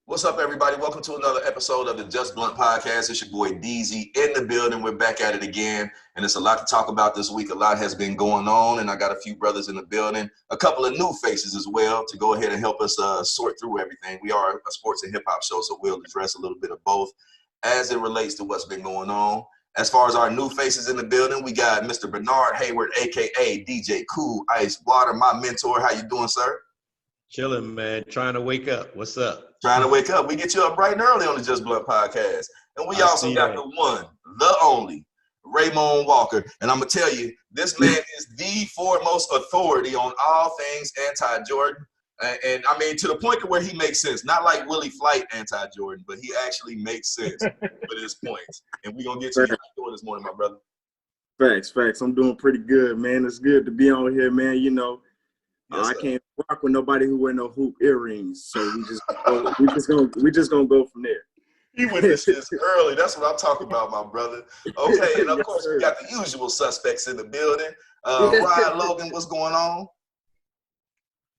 What's up, everybody? Welcome to another episode of the Just Blunt Podcast. It's your boy DZ in the building. We're back at it again, and it's a lot to talk about this week. A lot has been going on, and I got a few brothers in the building, a couple of new faces as well to go ahead and help us sort through everything. We are a sports and hip-hop show, so we'll address a little bit of both as it relates to what's been going on. As far as our new faces in the building, we got Mr. Bernard Hayward, a.k.a. DJ Cool Ice Water, my mentor. How you doing, sir? Chilling, man. Trying to wake up. What's up? Trying to wake up. We get you up bright and early on the Just Blunt Podcast. And we also got the one, the only, Ramone Walker. And I'm going to tell you, this man is the foremost authority on all things anti-Jordan. And I mean, to the point where he makes sense. Not like Willie Flight anti-Jordan, but he actually makes sense with his points. And we're going to get to you doing this morning, my brother. Facts. I'm doing pretty good, man. It's good to be on here, man. You know, yes, I can't rock with nobody who wear no hoop earrings, so we just gonna go from there. He went this early. That's what I'm talking about, my brother. Okay, and of course we got the usual suspects in the building. Ryan Logan, what's going on?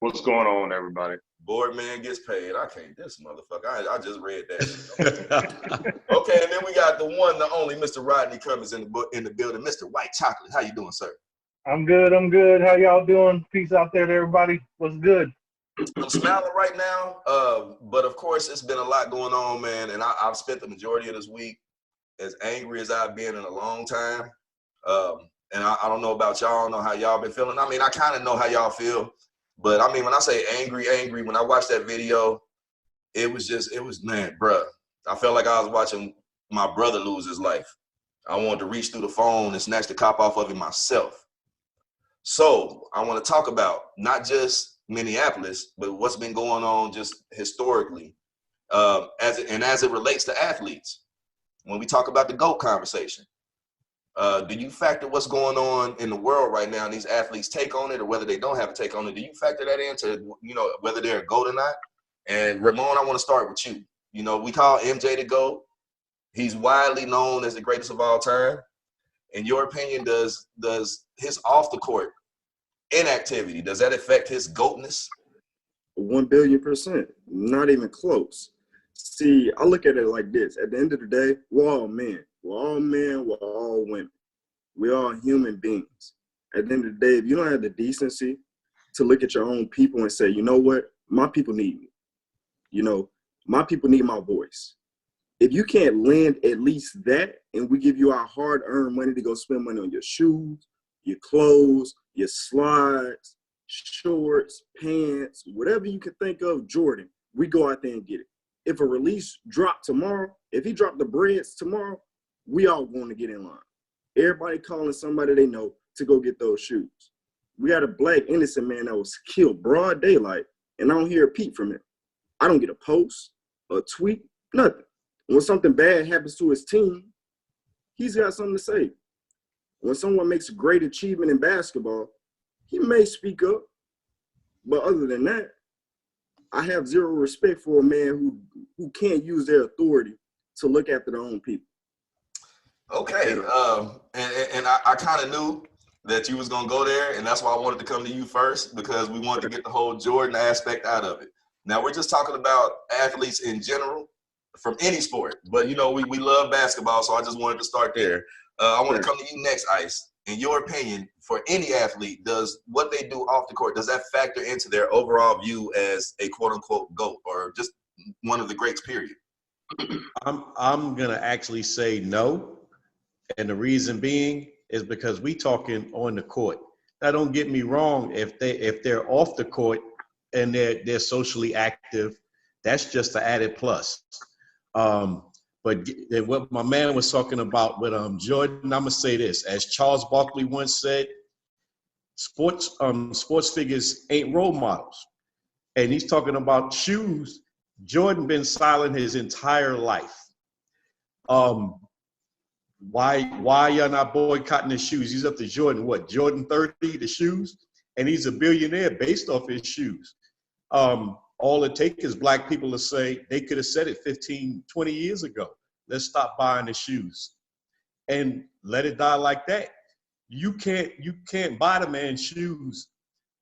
What's going on, everybody? Board man gets paid. I can't. This motherfucker. I just read that. Okay, and then we got the one, the only, Mr. Rodney Cummings in the building. Mr. White Chocolate, how you doing, sir? I'm good. How y'all doing? Peace out there to everybody. What's good? I'm smiling right now, but of course it's been a lot going on, man, and I've spent the majority of this week as angry as I've been in a long time. And I don't know about y'all. I don't know how y'all been feeling. I mean, I kind of know how y'all feel, but I mean, when I say angry, when I watched that video, it was man, bruh. I felt like I was watching my brother lose his life. I wanted to reach through the phone and snatch the cop off of him myself. So I want to talk about not just Minneapolis, but what's been going on just historically, as it relates to athletes. When we talk about the GOAT conversation, do you factor what's going on in the world right now and these athletes take on it, or whether they don't have a take on it? Do you factor that into, whether they're a GOAT or not? And Ramone, I want to start with you. You know, we call MJ the GOAT. He's widely known as the greatest of all time. In your opinion, does his off the court inactivity, does that affect his GOATness? 1,000,000,000%. Not even close. See, I look at it like this. At the end of the day, we're all men. We're all women. We're all human beings. At the end of the day, if you don't have the decency to look at your own people and say, you know what, my people need me. You know, my people need my voice. If you can't lend at least that, and we give you our hard-earned money to go spend money on your shoes, your clothes, your slides, shorts, pants, whatever you can think of, Jordan, we go out there and get it. If a release dropped tomorrow, if he dropped the breads tomorrow, we all going to get in line. Everybody calling somebody they know to go get those shoes. We had a black innocent man that was killed broad daylight, and I don't hear a peep from him. I don't get a post, a tweet, nothing. When something bad happens to his team, he's got something to say. When someone makes a great achievement in basketball, he may speak up. But other than that, I have zero respect for a man who can't use their authority to look after their own people. Okay, and I kind of knew that you was going to go there, and that's why I wanted to come to you first, because we wanted to get the whole Jordan aspect out of it. Now, we're just talking about athletes in general from any sport, but, we love basketball, so I just wanted to start there. I want to come to you next, Ice. In your opinion, for any athlete, does what they do off the court, does that factor into their overall view as a quote-unquote GOAT or just one of the greats, period? I'm going to actually say no. And the reason being is because we talking on the court. Now, don't get me wrong. If they're off the court and they're socially active, that's just an added plus. But what my man was talking about with Jordan, I'm gonna say this: as Charles Barkley once said, sports figures ain't role models, and he's talking about shoes. Jordan been silent his entire life. Why y'all not boycotting his shoes? He's up to Jordan, what, Jordan 30, the shoes? And he's a billionaire based off his shoes. All it takes is black people to say, they could have said it 15, 20 years ago. Let's stop buying the shoes and let it die like that. You can't buy the man's shoes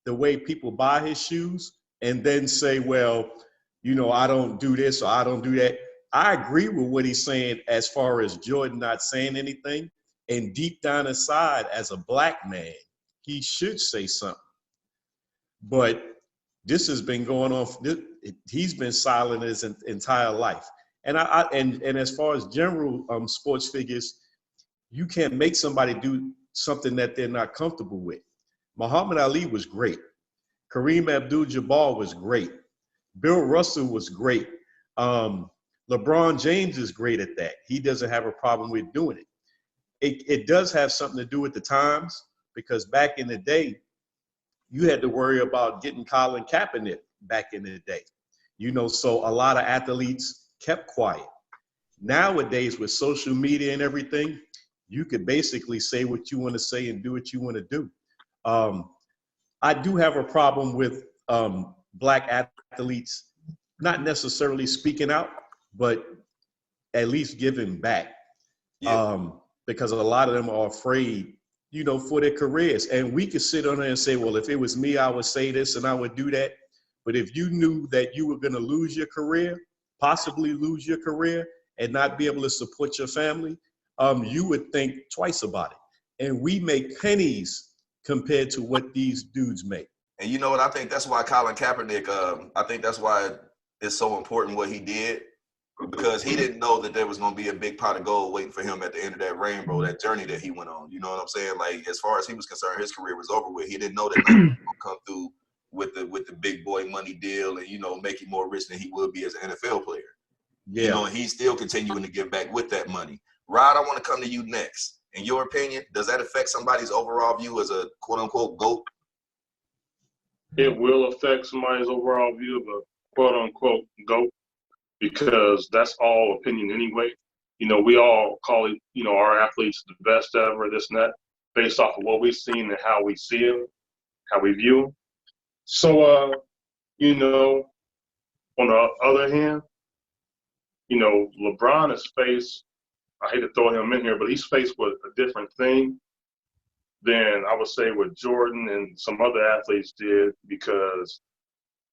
the way people buy his shoes and then say, well, I don't do this or I don't do that. I agree with what he's saying as far as Jordan not saying anything. And deep down inside, as a black man, he should say something. But this has been going on. He's been silent his entire life. And and as far as general sports figures, you can't make somebody do something that they're not comfortable with. Muhammad Ali was great. Kareem Abdul-Jabbar was great. Bill Russell was great. LeBron James is great at that. He doesn't have a problem with doing it. It does have something to do with the times, because back in the day, you had to worry about getting Colin Kaepernick back in the day. So a lot of athletes kept quiet. Nowadays, with social media and everything, you could basically say what you want to say and do what you want to do. I do have a problem with black athletes not necessarily speaking out, but at least giving back. Yeah. Because a lot of them are afraid, for their careers. And we could sit on there and say, well, if it was me, I would say this and I would do that. But if you knew that you were going to lose your career, possibly lose your career, and not be able to support your family, you would think twice about it. And we make pennies compared to what these dudes make. And you know what? I think that's why Colin Kaepernick, I think that's why it's so important what he did, because he didn't know that there was going to be a big pot of gold waiting for him at the end of that rainbow, that journey that he went on. You know what I'm saying? Like, as far as he was concerned, his career was over with. He didn't know that Nike was going to come through with the big boy money deal and, make him more rich than he would be as an NFL player. Yeah. And he's still continuing to give back with that money. Rod, I want to come to you next. In your opinion, does that affect somebody's overall view as a quote-unquote GOAT? It will affect somebody's overall view of a quote-unquote GOAT, because that's all opinion anyway. We all call it, our athletes the best ever, this and that, based off of what we've seen and how we see them, how we view them. So, on the other hand, LeBron is faced, I hate to throw him in here, but he's faced with a different thing than I would say what Jordan and some other athletes did, because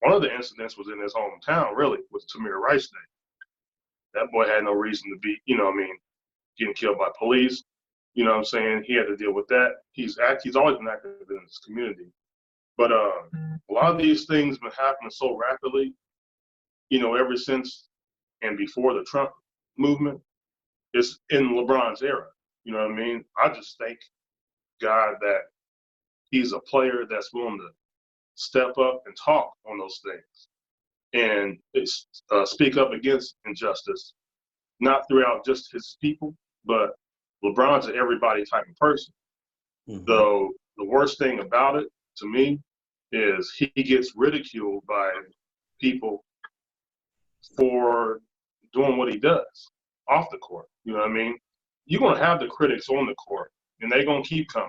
one of the incidents was in his hometown, really, with Tamir Rice Day. That boy had no reason to be, getting killed by police. You know what I'm saying? He had to deal with that. He's always been active in his community. But a lot of these things been happening so rapidly, ever since and before the Trump movement. It's in LeBron's era. You know what I mean? I just thank God that he's a player that's willing to step up and talk on those things and speak up against injustice, not throughout just his people, but LeBron's an everybody type of person. Mm-hmm. So the worst thing about it, to me, is he gets ridiculed by people for doing what he does off the court. You know what I mean? You're going to have the critics on the court, and they're going to keep coming.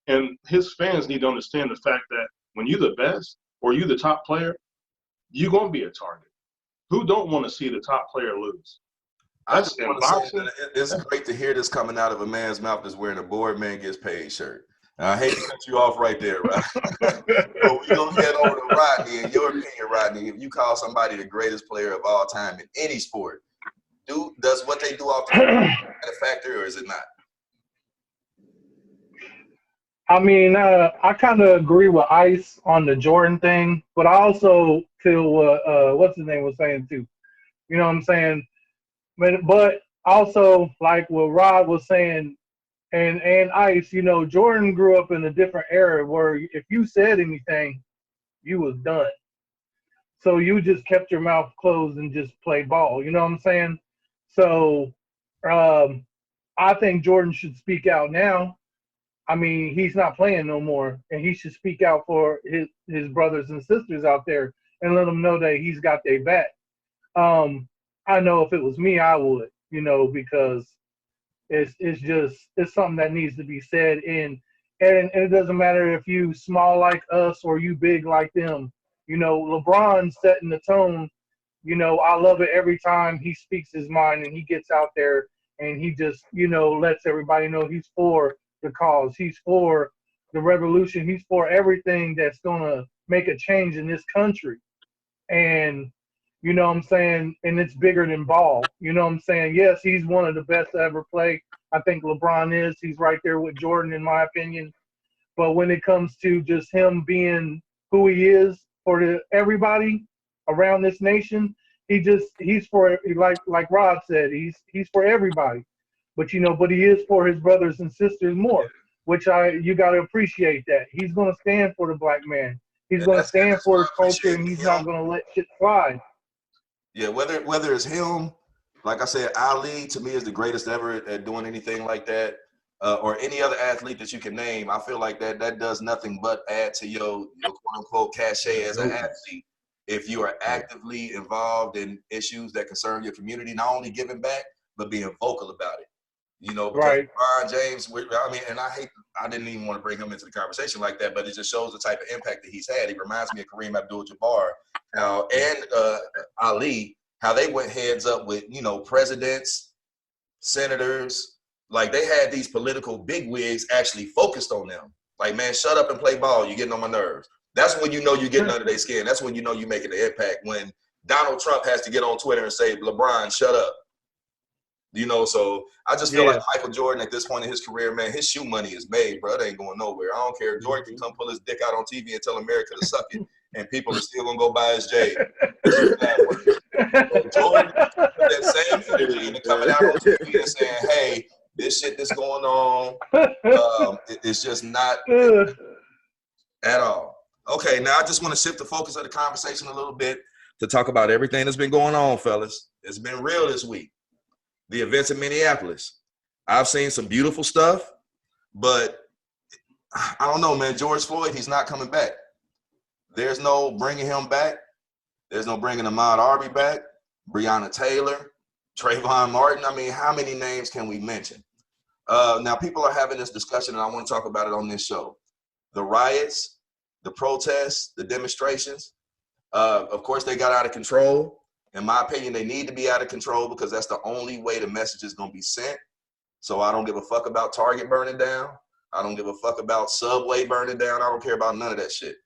And his fans need to understand the fact that when you're the best or you're the top player, you're going to be a target. Who don't want to see the top player lose? That's in boxing. It's great to hear this coming out of a man's mouth that's wearing a board man gets paid shirt. I hate to cut you off right there, Rodney. But we're going to head over to Rodney. In your opinion, Rodney, if you call somebody the greatest player of all time in any sport, does what they do off the court have a factor, or is it not? I mean, I kind of agree with Ice on the Jordan thing, but I also feel what what's his name was saying too. You know what I'm saying? But also, like what Rod was saying, and Ice, Jordan grew up in a different era where if you said anything, you was done. So you just kept your mouth closed and just played ball. You know what I'm saying? So I think Jordan should speak out now. I mean, he's not playing no more, and he should speak out for his brothers and sisters out there and let them know that he's got their back. I know if it was me, I would, because it's something that needs to be said. And it doesn't matter if you small like us or you big like them. LeBron setting the tone. I love it every time he speaks his mind and he gets out there and he just, lets everybody know he's for the cause. He's for the revolution. He's for everything that's going to make a change in this country. And You know what I'm saying? And it's bigger than ball. You know what I'm saying? Yes, he's one of the best to ever play. I think LeBron is. He's right there with Jordan, in my opinion. But when it comes to just him being who he is for everybody around this nation, he's for, like Rod said, he's for everybody. But but he is for his brothers and sisters more, which you got to appreciate that. He's going to stand for the black man. He's going to and stand that's for why his I culture, appreciate and he's not him. going to let shit slide. Yeah, whether it's him, like I said, Ali to me is the greatest ever at doing anything like that, or any other athlete that you can name. I feel like that does nothing but add to your quote unquote cachet as an athlete. If you are actively involved in issues that concern your community, not only giving back but being vocal about it. Because Right. LeBron James, and I didn't even want to bring him into the conversation like that, but it just shows the type of impact that he's had. He reminds me of Kareem Abdul-Jabbar, and Ali, how they went heads up with, presidents, senators. Like, they had these political bigwigs actually focused on them. Like, man, shut up and play ball. You're getting on my nerves. That's when you're getting under their skin. That's when you're making an impact. When Donald Trump has to get on Twitter and say, LeBron, shut up. So I just feel like Michael Jordan at this point in his career, man, his shoe money is made, bro. It ain't going nowhere. I don't care. Jordan can come pull his dick out on TV and tell America to suck it, and people are still going to go buy his J. It's just that way. So Jordan, that same energy, and coming out on TV and saying, hey, this shit that's going on, it's just not at all. Okay, now I just want to shift the focus of the conversation a little bit to talk about everything that's been going on, fellas. It's been real this week. The events in Minneapolis. I've seen some beautiful stuff, but I don't know, man. George Floyd, he's not coming back. There's no bringing him back. There's no bringing Ahmaud Arbery back, Breonna Taylor, Trayvon Martin. I mean, how many names can we mention? Now, people are having this discussion, and I want to talk about it on this show. The riots, the protests, the demonstrations, of course, they got out of control. In my opinion, they need to be out of control because that's the only way the message is going to be sent. So I don't give a fuck about Target burning down. I don't give a fuck about Subway burning down. I don't care about none of that shit.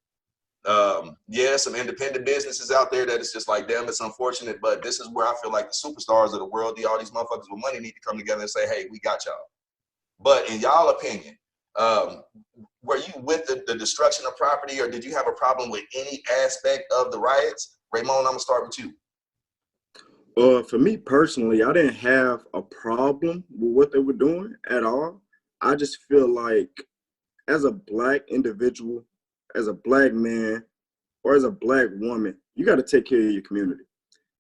Some independent businesses out there that it's just like, damn, it's unfortunate, but this is where I feel like the superstars of the world, all these motherfuckers with money, need to come together and say, hey, we got y'all. But in y'all opinion, were you with the destruction of property, or did you have a problem with any aspect of the riots? Ramone, I'm going to start with you. For me personally, I didn't have a problem with what they were doing at all. I just feel like as a black individual, as a black man, or as a black woman, you got to take care of your community.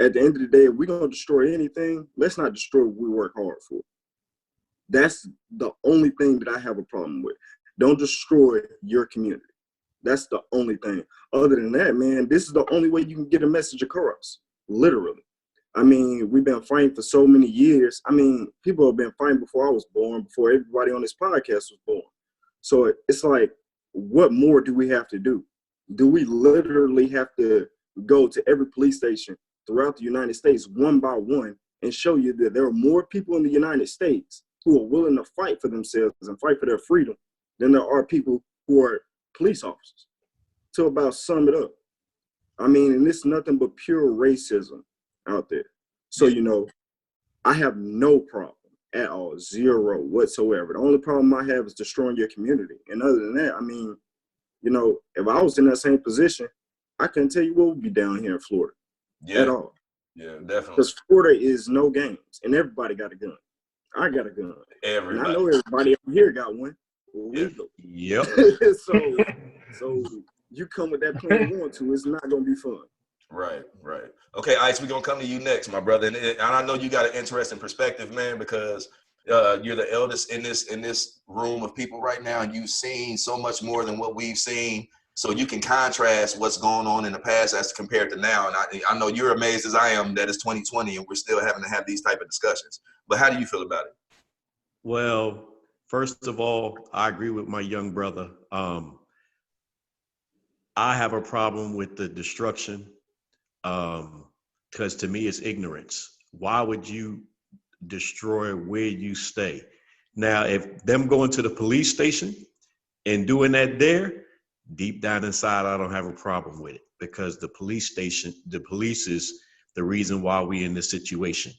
At the end of the day, if we're going to destroy anything, let's not destroy what we work hard for. That's the only thing that I have a problem with. Don't destroy your community. That's the only thing. Other than that, man, this is the only way you can get a message across, literally. I mean, we've been fighting for so many years. I mean, people have been fighting before I was born, before everybody on this podcast was born. So it's like, what more do we have to do? Do we literally have to go to every police station throughout the United States one by one and show you that there are more people in the United States who are willing to fight for themselves and fight for their freedom than there are people who are police officers? To about sum it up. I mean, and it's nothing but pure racism out there. So, I have no problem at all, zero whatsoever. The only problem I have is destroying your community. And other than that, I mean, if I was in that same position, I couldn't tell you what would be down here in Florida at all. Yeah, definitely. Because Florida is no games, and everybody got a gun. I got a gun. Everybody. And I know everybody up here got one legal. Yep. So you come with that plan you want to, it's not going to be fun. Right. Okay, Ice, we're going to come to you next, my brother. And I know you got an interesting perspective, man, because you're the eldest in this room of people right now, and you've seen so much more than what we've seen. So you can contrast what's going on in the past as compared to now. And I know you're amazed as I am that it's 2020 and we're still having to have these type of discussions. But how do you feel about it? Well, first of all, I agree with my young brother. I have a problem with the destruction because to me it's ignorance. Why would you destroy where you stay? Now, if them going to the police station and doing that there, deep down inside, I don't have a problem with it because the police station, the police is the reason why we in this situation.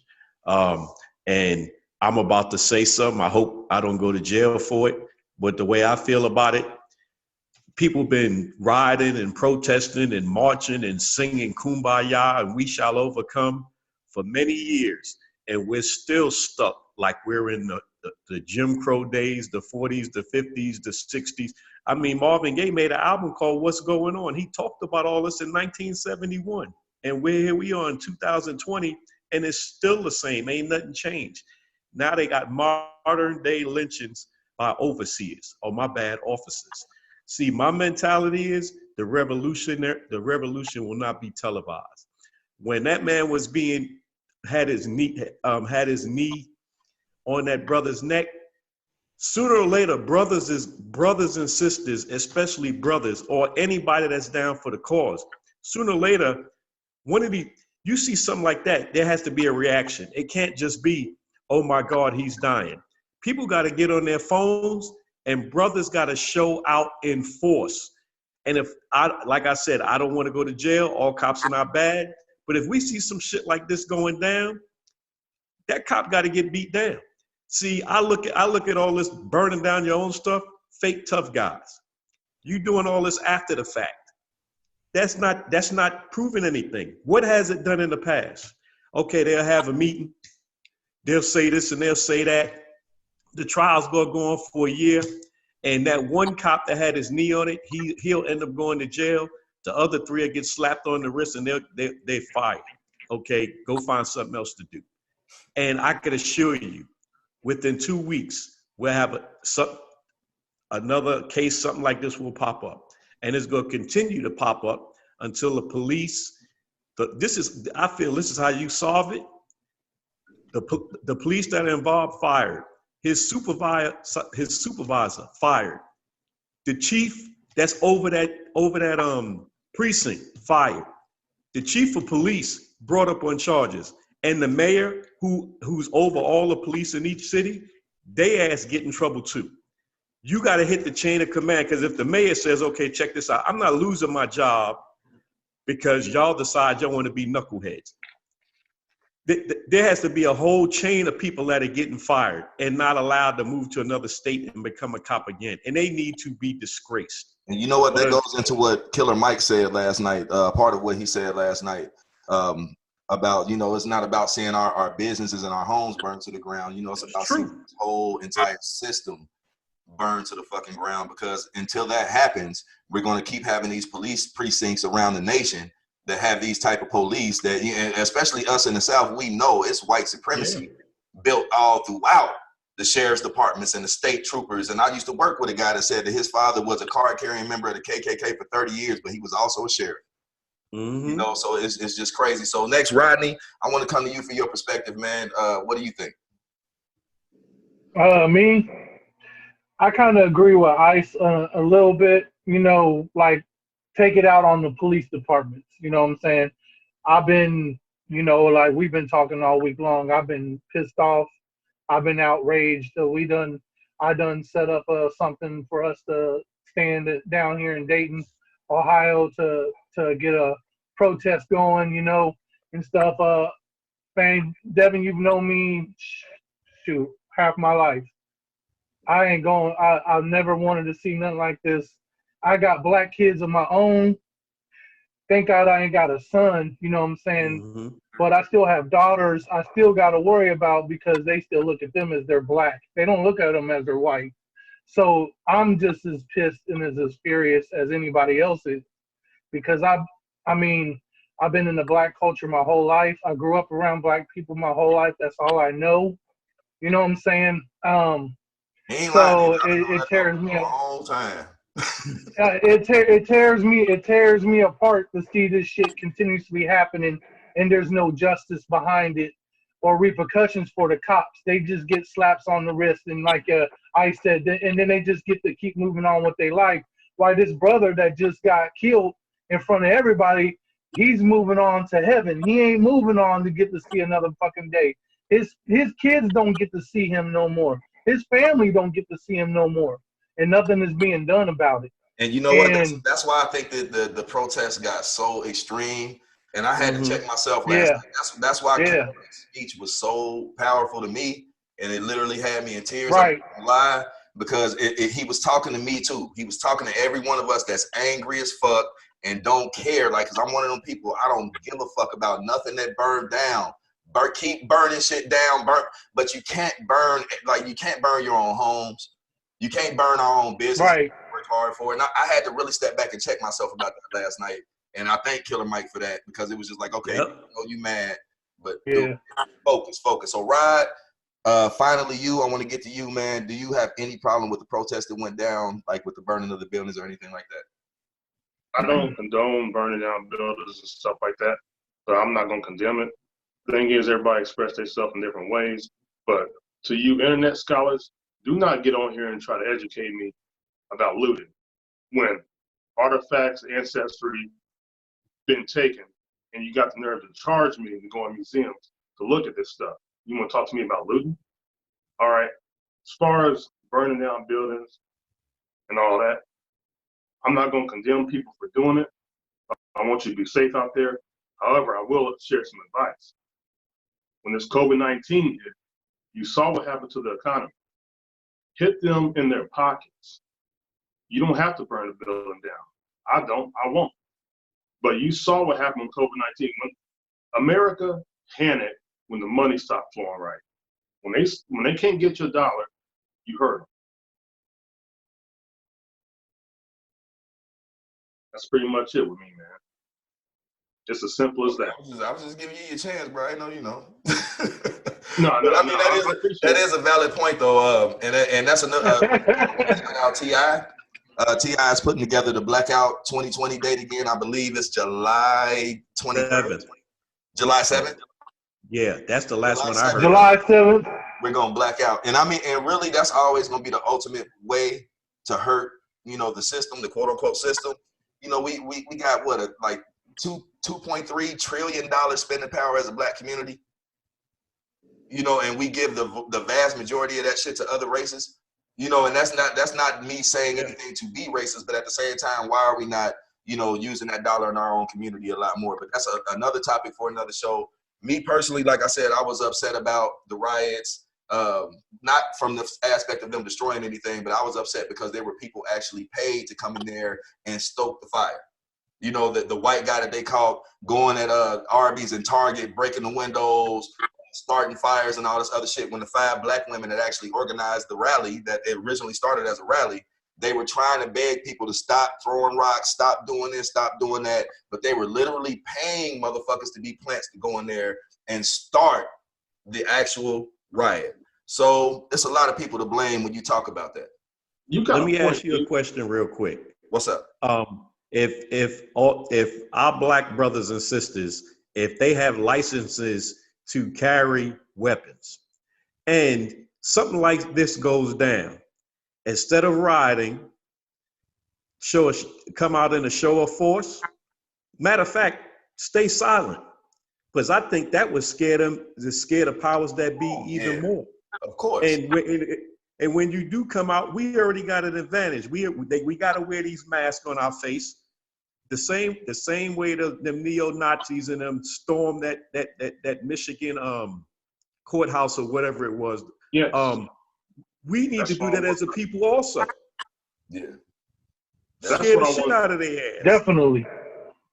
And I'm about to say something. I hope I don't go to jail for it. But the way I feel about it, people been rioting and protesting and marching and singing Kumbaya and We Shall Overcome for many years. And we're still stuck like we're in the Jim Crow days, the 40s, the 50s, the 60s. I mean, Marvin Gaye made an album called What's Going On. He talked about all this in 1971. And here we are in 2020, and it's still the same. Ain't nothing changed. Now they got modern day lynchings by overseers, or my bad, officers. See, my mentality is the revolution will not be televised. When that man was had his knee on that brother's neck, sooner or later, brothers and sisters, especially brothers or anybody that's down for the cause, sooner or later, you see something like that, there has to be a reaction. It can't just be, oh my God, he's dying. People got to get on their phones, and brothers got to show out in force. And like I said, I don't want to go to jail. All cops are not bad. But if we see some shit like this going down, that cop got to get beat down. See, I look at all this burning down your own stuff, fake tough guys. You doing all this after the fact. That's not proving anything. What has it done in the past? Okay, they'll have a meeting. They'll say this and they'll say that. The trial's gonna go on for a year, and that one cop that had his knee on it, he'll end up going to jail. The other three will get slapped on the wrist and they're fired. Okay, go find something else to do. And I can assure you, within 2 weeks, we'll have another case, something like this will pop up. And it's going to continue to pop up until the police, I feel this is how you solve it. The police that are involved fired. His supervisor fired. The chief that's over that precinct fired. The chief of police brought up on charges. And the mayor who's over all the police in each city, they ass get in trouble too. You got to hit the chain of command, because if the mayor says, okay, check this out, I'm not losing my job because y'all decide y'all want to be knuckleheads. There has to be a whole chain of people that are getting fired and not allowed to move to another state and become a cop again. And they need to be disgraced. And you know what? That goes into what Killer Mike said last night, part of what he said last night about, it's not about seeing our businesses and our homes burned to the ground. It's about seeing this whole entire system burned to the fucking ground, because until that happens, we're going to keep having these police precincts around the nation that have these type of police that, especially us in the South, we know it's white supremacy built all throughout the sheriff's departments and the state troopers. And I used to work with a guy that said that his father was a card-carrying member of the KKK for 30 years, but he was also a sheriff. Mm-hmm. So it's just crazy. So next, Rodney, I want to come to you for your perspective, man. What do you think? Me, I kind of agree with Ice a little bit, like take it out on the police departments. You know what I'm saying? I've been, like we've been talking all week long. I've been pissed off. I've been outraged. I done set up something for us to stand down here in Dayton, Ohio to get a protest going, and stuff. Man, Devin, you've known me, shoot, half my life. I ain't going, I never wanted to see nothing like this. I got black kids of my own. Thank God I ain't got a son, you know what I'm saying? Mm-hmm. But I still have daughters I still got to worry about, because they still look at them as they're black. They don't look at them as they're white. So I'm just as pissed and as furious as anybody else is, because I've been in the black culture my whole life. I grew up around black people my whole life. That's all I know. You know what I'm saying? So it tears me up. All time. It tears me apart to see this shit continuously happening, and there's no justice behind it or repercussions for the cops. They just get slaps on the wrist, and like I said, and then they just get to keep moving on with their life. Why this brother that just got killed in front of everybody, he's moving on to heaven. He ain't moving on to get to see another fucking day. His kids don't get to see him no more. His family don't get to see him no more, and nothing is being done about it. And you know what? That's why I think that the protests got so extreme, And I had to check myself last Yeah. night. That's why Yeah. Kendrick's speech was so powerful to me, and it literally had me in tears. Right. I'm not gonna lie, because he was talking to me too. He was talking to every one of us that's angry as fuck and don't care. Like, cause I'm one of them people. I don't give a fuck about nothing that burned down. Keep burning shit down, but you can't burn, like, you can't burn your own homes. You can't burn our own business. Right. Work hard for it. And I had to really step back and check myself about that last night. And I thank Killer Mike for that, because it was just like, okay, I know you mad, but dude, focus. So Rod, finally I want to get to you, man. Do you have any problem with the protest that went down, like with the burning of the buildings or anything like that? I don't condone burning down buildings and stuff like that, but I'm not gonna condemn it. The thing is, everybody express themselves in different ways. But to you internet scholars, do not get on here and try to educate me about looting when artifacts, ancestry been taken, and you got the nerve to charge me to go in museums to look at this stuff. You want to talk to me about looting? All right. As far as burning down buildings and all that, I'm not going to condemn people for doing it. I want you to be safe out there. However, I will share some advice. When this COVID-19 hit, you saw what happened to the economy. Hit them in their pockets. You don't have to burn the building down. I won't. But you saw what happened with COVID-19. When America panicked when the money stopped flowing right. When they can't get your dollar, you hurt them. That's pretty much it with me, man. Just as simple as that. I was just giving you your chance, bro. I know you know. That is a valid point, though. And that's another. T.I. T.I. is putting together the Blackout 2020 date again. I believe it's July 23rd. July 7th? Yeah, that's the last one I heard. July 7th. We're going to black out. And I mean, and really, that's always going to be the ultimate way to hurt, the system, the quote unquote system. We got like $2.3 trillion spending power as a black community. And we give the vast majority of that shit to other races. And that's not me saying anything to be racist, but at the same time, why are we not, using that dollar in our own community a lot more? But that's another topic for another show. Me personally, like I said, I was upset about the riots, not from the aspect of them destroying anything, but I was upset because there were people actually paid to come in there and stoke the fire. The white guy that they caught going at Arby's and Target, breaking the windows, starting fires and all this other shit, when the 5 black women that actually organized the rally that originally started as a rally, they were trying to beg people to stop throwing rocks, stop doing this, stop doing that, but they were literally paying motherfuckers to be plants to go in there and start the actual riot. So it's a lot of people to blame when you talk about that. Let me ask you a question real quick. What's up? If our black brothers and sisters, if they have licenses to carry weapons, and something like this goes down, instead of rioting, come out in a show of force. Matter of fact, stay silent, because I think that would scare the powers that be even more. Of course. And when you do come out, we already got an advantage. We got to wear these masks on our face. The same way them neo-Nazis and them stormed that Michigan courthouse or whatever it was. Yes. We need to do that as a people also. Yeah. Scare the shit out of their ass. Definitely.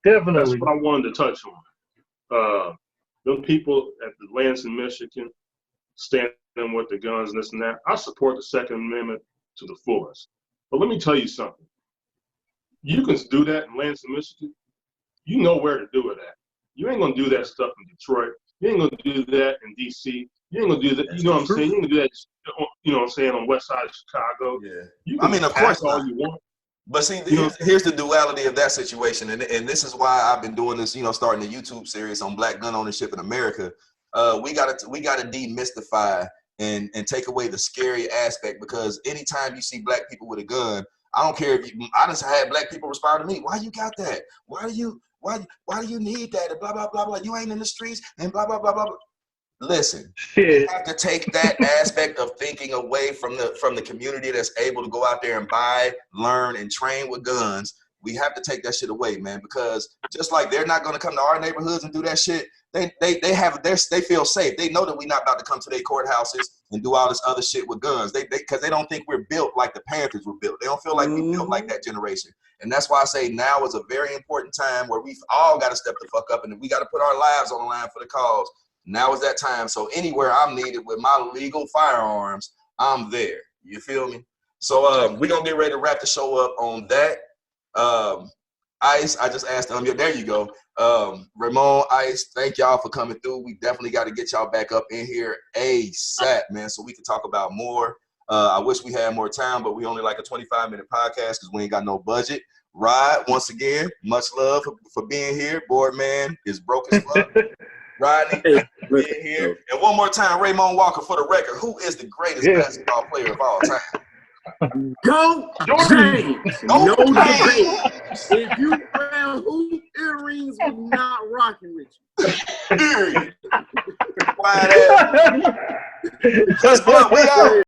That's what I wanted to touch on. Them people at the Lansing, Michigan, standing with the guns and this and that. I support the Second Amendment to the fullest. But let me tell you something. You can do that in Lansing, Michigan. You know where to do it at. You ain't gonna do that stuff in Detroit. You ain't gonna do that in DC. You ain't gonna do that. You know what I'm saying? You ain't gonna do that. On West Side of Chicago. Yeah. I mean, of course, all you want. But see, here's the duality of that situation, and this is why I've been doing this. Starting a YouTube series on Black gun ownership in America. We gotta demystify and take away the scary aspect, because anytime you see black people with a gun, I don't care if I just had black people respond to me. Why you got that? Why do you need that? And blah blah blah blah. You ain't in the streets and blah blah blah blah. Listen, you have to take that aspect of thinking away from the community that's able to go out there and buy, learn, and train with guns. We have to take that shit away, man, because just like they're not going to come to our neighborhoods and do that shit, they feel safe. They know that we're not about to come to their courthouses and do all this other shit with guns. Because they don't think we're built like the Panthers were built. They don't feel like we built like that generation. And that's why I say now is a very important time where we've all got to step the fuck up and we got to put our lives on the line for the cause. Now is that time. So anywhere I'm needed with my legal firearms, I'm there. You feel me? So we're going to get ready to wrap the show up on that. Ice, I just asked them. There you go. Ramone, Ice, thank y'all for coming through. We definitely got to get y'all back up in here ASAP, man, so we can talk about more. I wish we had more time, but we only like a 25-minute podcast because we ain't got no budget. Rod, once again, much love for being here. Boardman is broke as fuck. Rodney, being here. And one more time, Ramone Walker, for the record, who is the greatest basketball player of all time? Go James. No debate. If you wear hoop earrings, we're not rocking with you. Period. Quiet ass. We out.